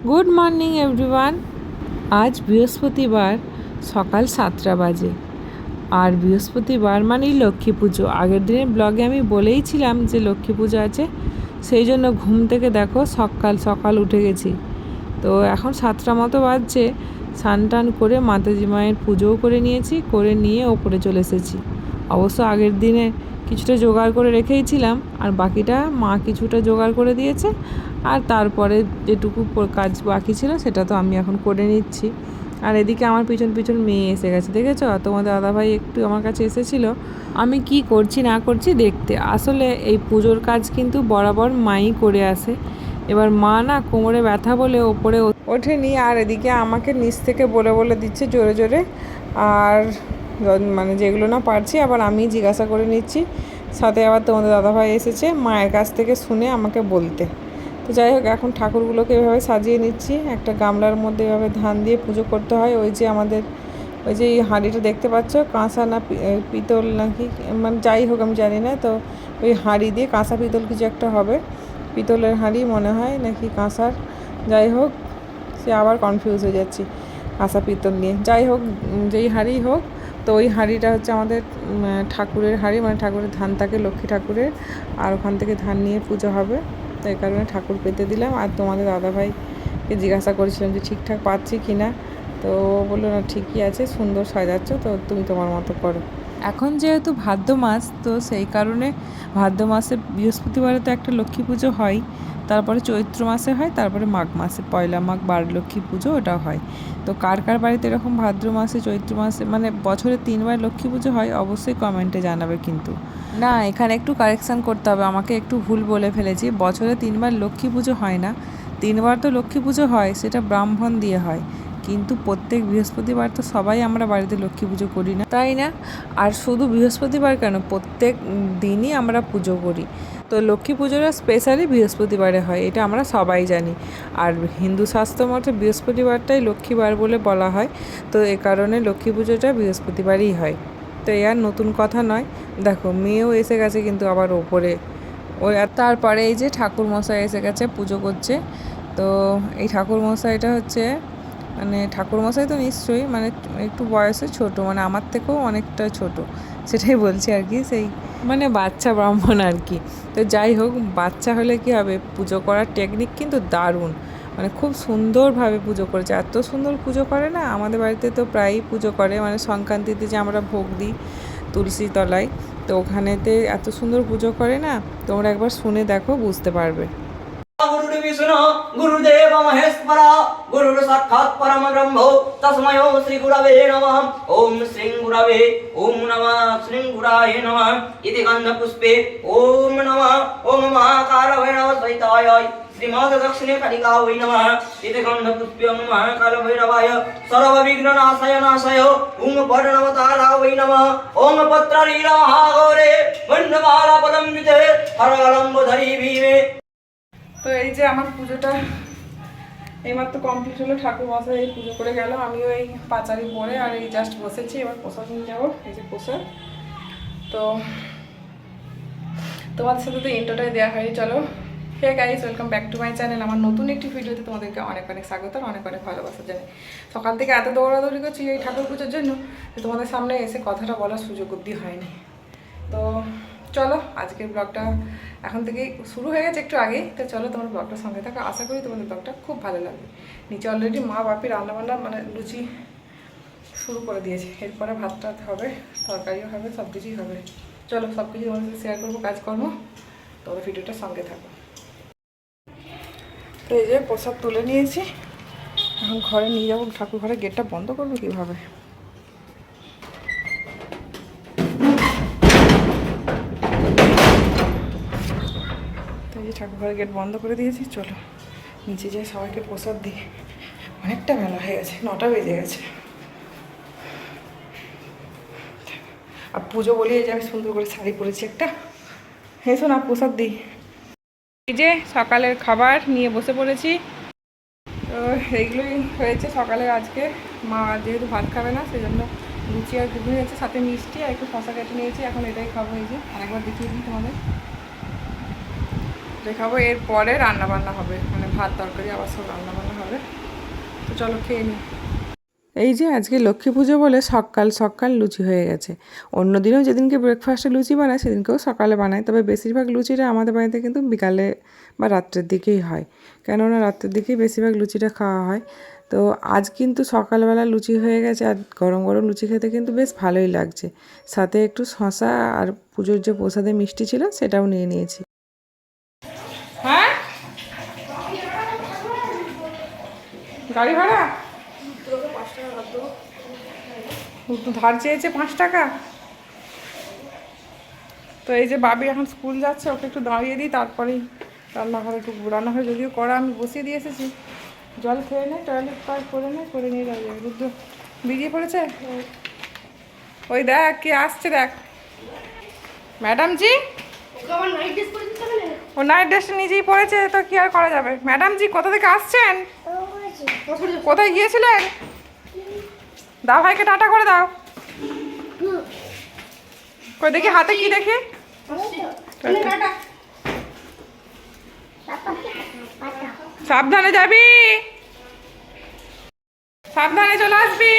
Good morning everyone. আজ বৃহস্পতিবার সকাল 7টা বাজে। আর বৃহস্পতিবার মানেই লক্ষ্মী পুজো। আগের দিনের ব্লগে আমি বলেইছিলাম যে লক্ষ্মী পুজো আছে, সেই জন্য ঘুম থেকে দেখো সকাল সকাল উঠে গেছি। তো এখন 7টা মতো বাজছে। স্নান টান করে মাতাজি মায়ের পুজোও করে নিয়েছি, করে নিয়ে ওপরে চলে এসেছি। অবশ্য আগের দিনে কিছুটা জোগাড় করে রেখেইছিলাম, আর বাকিটা মা কিছুটা জোগাড় করে দিয়েছে। আর তারপরে যেটুকু কাজ বাকি ছিল সেটা তো আমি এখন করে নিচ্ছি। আর এদিকে আমার পিছন পিছন মেয়ে এসে গেছে, দেখেছো? তোমাদের দাদাভাই একটু আমার কাছে এসেছিলো আমি কি করছি না করছি দেখতে। আসলে এই পুজোর কাজ কিন্তু বরাবর মাই করে আসে। এবার মা না কোমরে ব্যথা বলে ওপরে ওঠেনি, আর এদিকে আমাকে নিচ থেকে বলে বলে দিচ্ছে জোরে জোরে। আর মানে যেগুলো না পারছি আবার আমি জিজ্ঞাসা করে নিচ্ছি। সাথে আবার তোমাদের দাদাভাই এসেছে মায়ের কাছ থেকে শুনে আমাকে বলতে। তো যাই হোক, এখন ঠাকুরগুলোকে এভাবে সাজিয়ে নিচ্ছি। একটা গামলার মধ্যে এভাবে ধান দিয়ে পুজো করতে হয়। ওই যে আমাদের ওই যে এই হাঁড়িটা দেখতে পাচ্ছ, কাঁসা না পিতল নাকি, মানে যাই হোক আমি জানি না। তো ওই হাঁড়ি দিয়ে কাঁসা পিতল কিছু একটা হবে, পিতলের হাঁড়ি মনে হয় নাকি কাঁসার, যাই হোক সে আবার কনফিউজ হয়ে যাচ্ছি কাঁসা পিতল নিয়ে। যাই হোক, যেই হাঁড়ি হোক, তো ওই হাঁড়িটা হচ্ছে আমাদের ঠাকুরের হাঁড়ি, মানে ঠাকুরের ধান থাকে লক্ষ্মী ঠাকুরের, আর ওখান থেকে ধান নিয়ে পুজো হবে। তো এই কারণে ঠাকুর পেতে দিলাম। আর তোমাদের দাদাভাইকে জিজ্ঞাসা করেছিলাম যে ঠিকঠাক পাচ্ছি কি না। তো বললো না ঠিকই আছে, সুন্দর সাজাচ্ছ, তো তুমি তোমার মতো করো। এখন যেহেতু ভাদ্র মাস, তো সেই কারণে ভাদ্র মাসে বৃহস্পতিবারে তো একটা লক্ষ্মী পুজো হয়, তারপরে চৈত্র মাসে হয়, তারপরে মাঘ মাসে পয়লা মাঘ বার লক্ষ্মী পুজো ওটা হয়। তো কার কার বাড়িতে এরকম ভাদ্র মাসে চৈত্র মাসে মানে বছরে 3বার লক্ষ্মী পুজো হয় অবশ্যই কমেন্টে জানাবে। কিন্তু না, এখানে একটু কারেকশান করতে হবে, আমাকে একটু ভুল বলে ফেলেছি। বছরে 3বার লক্ষ্মী পুজো হয় না, 3বার তো লক্ষ্মী পুজো হয়, সেটা ব্রাহ্মণ দিয়ে হয়। কিন্তু প্রত্যেক বৃহস্পতিবার তো সবাই আমরা বাড়িতে লক্ষ্মী পুজো করি না, তাই না? আর শুধু বৃহস্পতিবার কেন, প্রত্যেক দিনই আমরা পুজো করি। তো লক্ষ্মী পুজোটা স্পেশালি বৃহস্পতিবারে হয়, এটা আমরা সবাই জানি। আর হিন্দু শাস্ত্র মতে বৃহস্পতিবারটাই লক্ষ্মীবার বলে বলা হয়। তো এ কারণে লক্ষ্মী পুজোটা বৃহস্পতিবারই হয়। তো এ আর নতুন কথা নয়। দেখো মেয়েও এসে গেছে কিন্তু আবার ওপরে। ওই আর তারপরে এই যে ঠাকুরমশাই এসে গেছে, পুজো করছে। তো এই ঠাকুরমশাইটা হচ্ছে মানে ঠাকুরমশাই তো নিশ্চয়ই মানে একটু বয়সে ছোট, মানে আমার থেকেও অনেকটা ছোট, সেটাই বলছি আর কি, সেই মানে বাচ্চা ব্রাহ্মণ আর কি। তো যাই হোক, বাচ্চা হলে কি হবে, পুজো করার টেকনিক কিন্তু দারুণ, মানে খুব সুন্দরভাবে পুজো করেছে। এত সুন্দর পুজো করে না, আমাদের বাড়িতে তো প্রায়ই পুজো করে, মানে সংক্রান্তিতে যে আমরা ভোগ দিই তুলসী তলায়, তো ওখানেতে এত সুন্দর পুজো করে না, তোমরা একবার শুনে দেখো, বুঝতে পারবে। गुरुर् विष्णु गुरुदेव महेश्वरा गुरुर् साक्षात् परम ब्रह्म तस्मै श्री गुरवे नमः। ओम श्री गुरवे ओम नमः श्री गुराय नमः। इति गंध पुष्पे ओम नमः ओम महाकाल भैरव सहिताय श्रीमद दक्षिणे कलिका वै नमः। इति गंध पुष्पे ओम महाकाल भैरवाय सर्व विघ्न नाशाय नाशाय ओम पर्णवतारा वै नमः। ओम पत्रलीला महागौरे मण्डमाला पदम्बिते हरगलम्बधरी भीमे। তো এই যে আমার পুজোটা এইমাত্র কমপ্লিট হলো, ঠাকুর মশাই এই পুজো করে গেল, আমিও এই পাঁচারি পরে আর এই জাস্ট বসেছি। এবার প্রসাদ নিয়ে যাবো, এই যে প্রসাদ। তো তোমাদের সাথে তো ইন্ট্রোটাই দেওয়া হয়নি। চলো, hey guys, welcome back to my channel. আমার নতুন একটি ভিডিওতে তোমাদেরকে অনেক অনেক স্বাগত আর অনেক অনেক ভালোবাসা জানাই। সকাল থেকে এত দৌড়াদৌড়ি করছি এই ঠাকুর পুজোর জন্য, তোমাদের সামনে এসে কথাটা বলার সুযোগ অবধি হয়নি। তো চলো, আজকের ব্লগটা এখন থেকেই শুরু হয়ে গেছে একটু আগেই। তো চলো, তোমার ব্লগটার সঙ্গে থাকো, আশা করি তোমাদের ব্লগটা খুব ভালো লাগবে। নিচে অলরেডি মা বাপি রান্নাবান্না মানে লুচি শুরু করে দিয়েছে, এরপরে ভাত টাত হবে, তরকারিও হবে, সব কিছুই হবে। চলো, সব কিছু তোমাদের সাথে শেয়ার করবো, কাজকর্ম। তোমরা ভিডিওটার সঙ্গে থাকো। তো এই যে প্রসাদ তুলে নিয়েছি, এখন ঘরে নিয়ে যাবো। ঠাকুর ঘরের গেটটা বন্ধ করবো কীভাবে? ঠাকুর ঘরের গেট বন্ধ করে দিয়েছি। চলো নিচে যাই, সবাইকে প্রসাদ দিই। অনেকটা বেলা হয়ে গেছে, 9টা বেজে গেছে। আর পুজো বলিয়ে যে আমি সুন্দর করে শাড়ি পরেছি একটা, এসো না প্রসাদ দিই। এই যে সকালের খাবার নিয়ে বসে পড়েছি। তো এইগুলোই হয়েছে সকালে আজকে। মা যেহেতু ভাত খাবে না, সেই জন্য লুচি আর ঘুগনি হয়েছে, সাথে মিষ্টি আর একটু শশা কেটে নিয়েছি। এখন এটাই খাবো। এই যে আরেকবার দেখিয়ে দিই তোমাদের। দেখাবো। এরপরে রান্না বান্না হবে, মানে ভাত তরকারি আবার সব রান্না বান্না হবে। তো চলো খেয়ে নিই। এই যে আজকে লক্ষ্মী পুজো বলে সকাল সকাল লুচি হয়ে গেছে। অন্য দিনও যেদিনকে ব্রেকফাস্টে লুচি বানায় সেদিনকেও সকালে বানায়, তবে বেশিরভাগ লুচিটা আমাদের বাড়িতে কিন্তু বিকালে বা রাত্রের দিকেই হয়, কেননা রাত্রের দিকেই বেশিরভাগ লুচিটা খাওয়া হয়। তো আজ কিন্তু সকালবেলা লুচি হয়ে গেছে, আর গরম গরম লুচি খেতে কিন্তু বেশ ভালোই লাগছে। সাথে একটু শশা আর পুজোর যে প্রসাদে মিষ্টি ছিল সেটাও নিয়ে নিয়েছি। হ্যাঁ, গাড়ি ভাড়া ধার চেয়েছে 5 টাকা। তো এই যে বাবি এখন স্কুল যাচ্ছে, ওকে একটু দাঁড়িয়ে দিই, তারপরেই রান্নাঘরে একটু রান্নাঘরে যদিও করা আমি বসিয়ে দিয়ে এসেছি। জল খেয়ে নে, টয়লেট পার করে নিয়ে যাবে। রুদ্র বেরিয়ে পড়েছে, ওই দেখ কে আসছে দেখ। ম্যাডাম জি, ও নাইট ড্রেসটা নিজেই পড়েছে, তো কি আর করা যাবে। ম্যাডাম জি কোথা থেকে আসছেন, কোথায় গিয়েছিলেন? দাও ভাইকে টাটা করে দাও। কই দেখি হাতে কি দেখি। সাবধানে যাবি, সাবধানে চলে আসবি।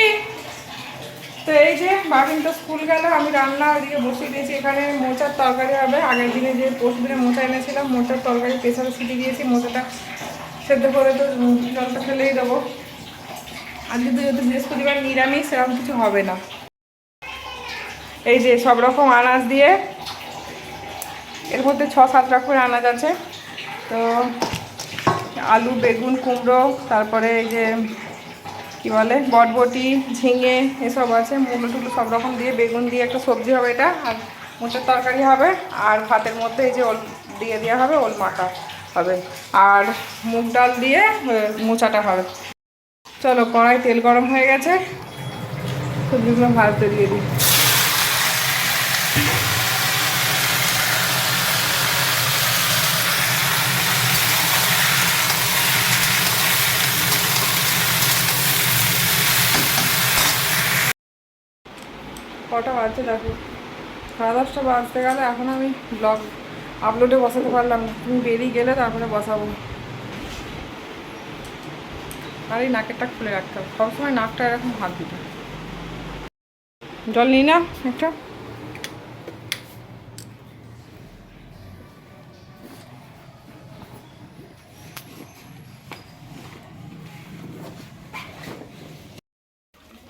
তো এই যে বাবিন তো স্কুল গেল, আমি রান্না ওইদিকে বসিয়ে দিয়েছি। এখানে মোচার তরকারি হবে। আগের দিনে যে পরশু দিনে মোচা এনেছিলাম, মোচার তরকারি প্রেসারে সিটি দিয়েছি। মোচাটা সেদ্ধ করে তো জলটা ফেলেই দেবো। আজকে তো যেহেতু বৃহস্পতিবার নিরামিষ, সেরকম কিছু হবে না। এই যে সব রকম আনাজ দিয়ে, এর মধ্যে 6-7 রকমের আনাজ আছে। তো আলু, বেগুন, কুমড়ো, তারপরে এই যে কী বলে বটবটি, ঝিঙে এসব আছে, মূলো টুলো সব রকম দিয়ে বেগুন দিয়ে একটা সবজি হবে এটা, আর মোচার তরকারি হবে। আর ভাতের মধ্যে এই যে ওল দিয়ে দেওয়া হবে, ওল মাখা হবে, আর মুগ ডাল দিয়ে মোচাটা হবে। চলো, কড়াই তেল গরম হয়ে গেছে, সবজিগুলো ভাজতে দিয়ে দিই। কটা বাজছে দেখো, 10:30 বাজতে গেলে এখন আমি ব্লগ আপলোডে বসাতে পারলাম না। তুমি বেরিয়ে গেলে তারপরে বসাবো। আর এই নাকেরটা খুলে রাখতে হবে, সবসময় নাকটা এরকম হাত দিতে। জল নিই না একটা।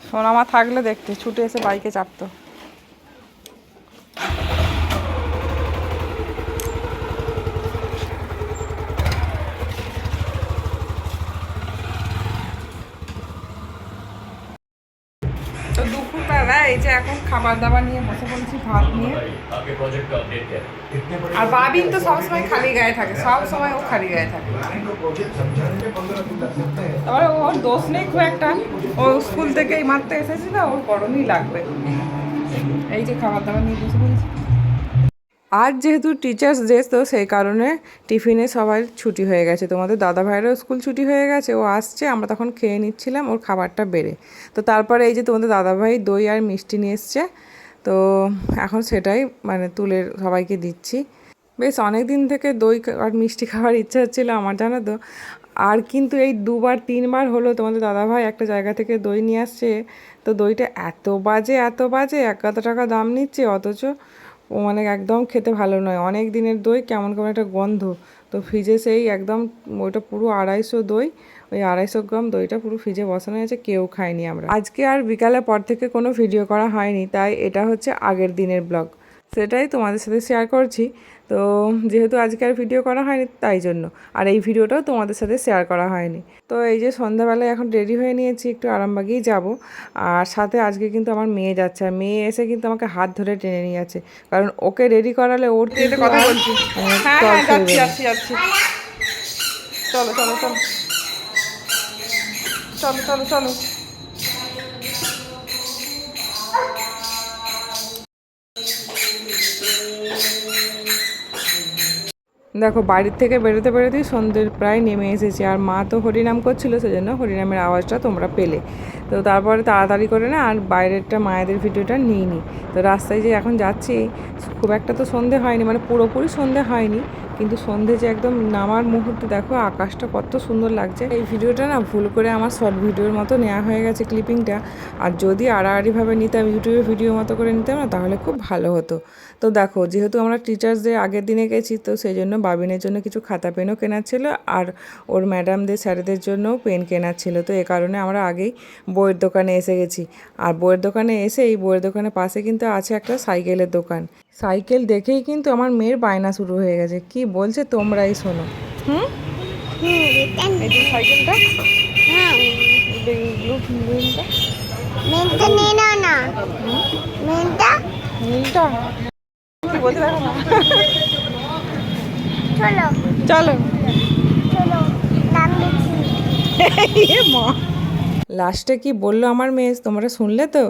সোনামা থাকলে দেখতে ছুটে এসে বাইকে চাপতো। তো দুপুরবেলা এই যে এখন খাবার দাবার নিয়ে বসে পড়েছি, ভাত নিয়ে। আর বাবিন তো সবসময় খালি গায়ে থাকে, সব সময় ও খালি গায়ে থাকে। তারপরে ওর দোষ নেই খুব একটা, ও স্কুল থেকে এই মাত্র এসেছে না, ওর গরমই লাগবে। এই যে খাবার দাবার নিয়ে বসে পড়েছি। আজ যেহেতু টিচার্স ডে, তো সেই কারণে টিফিনে সবাই ছুটি হয়ে গেছে। তোমাদের দাদা ভাইয়েরও স্কুল ছুটি হয়ে গেছে, ও আসছে, আমরা তখন খেয়ে নিচ্ছিলাম ওর খাবারটা বেড়ে। তো তারপরে এই যে তোমাদের দাদা ভাই দই আর মিষ্টি নিয়ে এসছে, তো এখন সেটাই মানে তুলে সবাইকে দিচ্ছি। বেশ অনেক দিন থেকে দই আর মিষ্টি খাওয়ার ইচ্ছা হচ্ছিলো আমার, জানো তো। আর কিন্তু এই 2-3 বার হলো তোমাদের দাদাভাই একটা জায়গা থেকে দই নিয়ে আসছে। তো দইটা এত বাজে 1 টাকা দাম নিচ্ছে, অথচ ও মানে একদম খেতে ভালো নয়। অনেক দিনের দই, কেমন কেমন একটা গন্ধ। তো ফ্রিজে সেই একদম ওইটা পুরো 250 দই, ওই 250 গ্রাম দইটা পুরো ফ্রিজে বসানো হয়েছে, কেউ খায়নি আমরা। আজকে আর বিকালে পর থেকে কোনো ভিডিও করা হয়নি, তাই এটা হচ্ছে আগের দিনের ব্লগ, সেটাই তোমাদের সাথে শেয়ার করছি। তো যেহেতু আজকে আর ভিডিও করা হয়নি তাই জন্য, আর এই ভিডিওটাও তোমাদের সাথে শেয়ার করা হয়নি। তো এই যে সন্ধ্যাবেলায় এখন রেডি হয়ে নিয়েছি, একটু আরামবাগেই যাব। আর সাথে আজকে কিন্তু আমার মেয়ে যাচ্ছে, আর মেয়ে এসে কিন্তু আমাকে হাত ধরে টেনে নিয়ে যাচ্ছে, কারণ ওকে রেডি করালে ওর কিন্তু কথা বলছি। হ্যাঁ, যাচ্ছি। চলো চলো চলো চলো চলো চলো। দেখো, বাড়ির থেকে বেরোতেই সন্ধ্যের প্রায় নেমে এসেছি, আর মা তো হরিনাম করছিল, সেজন্য হরিনামের আওয়াজটা তোমরা পেলে। তো তারপরে তাড়াতাড়ি করে না আর বাইরেরটা মায়েদের ভিডিওটা নিইনি। তো রাস্তায় যে এখন যাচ্ছি, খুব একটা তো সন্ধে হয়নি, মানে পুরোপুরি সন্ধে হয়নি, কিন্তু সন্ধে যে একদম নামার মুহূর্তে দেখো আকাশটা কত সুন্দর লাগছে। এই ভিডিওটা না ভুল করে আমার শর্ট ভিডিওর মতো নেওয়া হয়ে গেছে ক্লিপিংটা, আর যদি আড়াআড়িভাবে নিতাম ইউটিউবে ভিডিও মতো করে নিতাম না তাহলে খুব ভালো হতো। তো দেখো যেহেতু আমরা টিচার্স ডে আগের দিনে গেছি, তো সেই জন্য বাবিনের জন্য কিছু খাতা পেনও কেনার ছিল, আর ওর ম্যাডামদের স্যারেদের জন্যও পেন কেনার ছিল। তো এ কারণে আমরা আগেই বইয়ের দোকানে এসে গেছি। আর বইয়ের দোকানে এসে এই বইয়ের দোকানের পাশে কিন্তু আছে একটা সাইকেলের দোকান। সাইকেল দেখেই কিন্তু আমার মেয়ের বায়না শুরু হয়ে গেছে, কি বলছে তোমরাই শোনো। হুম, এই যে সাইকেলটা, মেনটা নিয়ে নাও না, মেনটা নীলটা কি বলতে দেখো না। চলো চলো চলো দাম বেশি। মা লাস্টে কি বললো আমার মেয়ে তোমরা শুনলে তো?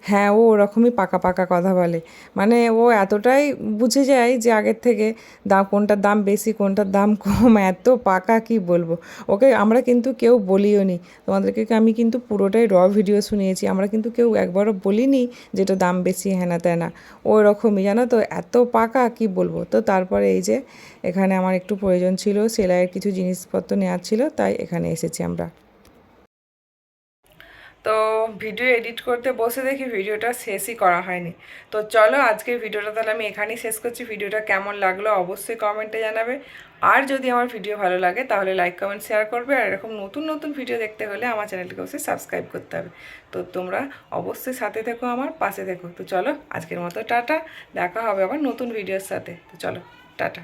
হ্যাঁ, ও ওরকমই পাকা পাকা কথা বলে, মানে ও এতটাই বুঝে যায় যে আগের থেকে দাম কোনটার দাম বেশি কোনটার দাম কম, এত পাকা কি বলবো। ওকে আমরা কিন্তু কেউ বলিও নি, তোমাদেরকে আমি কিন্তু পুরোটাই ভিডিও শুনিয়েছি, আমরা কিন্তু কেউ একবারও বলিনি যেটা দাম বেশি হ্যানা ত্যানা। ও এরকমই জানো তো, এত পাকা কি বলবো। তো তারপরে এই যে এখানে আমার একটু প্রয়োজন ছিল, সেলাইয়ের কিছু জিনিসপত্র নেওয়ার ছিল, তাই এখানে এসেছি আমরা। তো ভিডিও এডিট করতে বসে দেখি ভিডিওটা শেষই করা হয়নি। তো চলো আজকের ভিডিওটা তাহলে আমি এখানেই শেষ করছি। ভিডিওটা কেমন লাগলো অবশ্যই কমেন্টে জানাবে, আর যদি আমার ভিডিও ভালো লাগে তাহলে লাইক কমেন্ট শেয়ার করবে, আর এরকম নতুন নতুন ভিডিও দেখতে হলে আমার চ্যানেলটিকে অবশ্যই সাবস্ক্রাইব করতে হবে। তো তোমরা অবশ্যই সাথে থেকো, আমার পাশে থেকো। তো চলো আজকের মতো টাটা, দেখা হবে আবার নতুন ভিডিওর সাথে। তো চলো টাটা।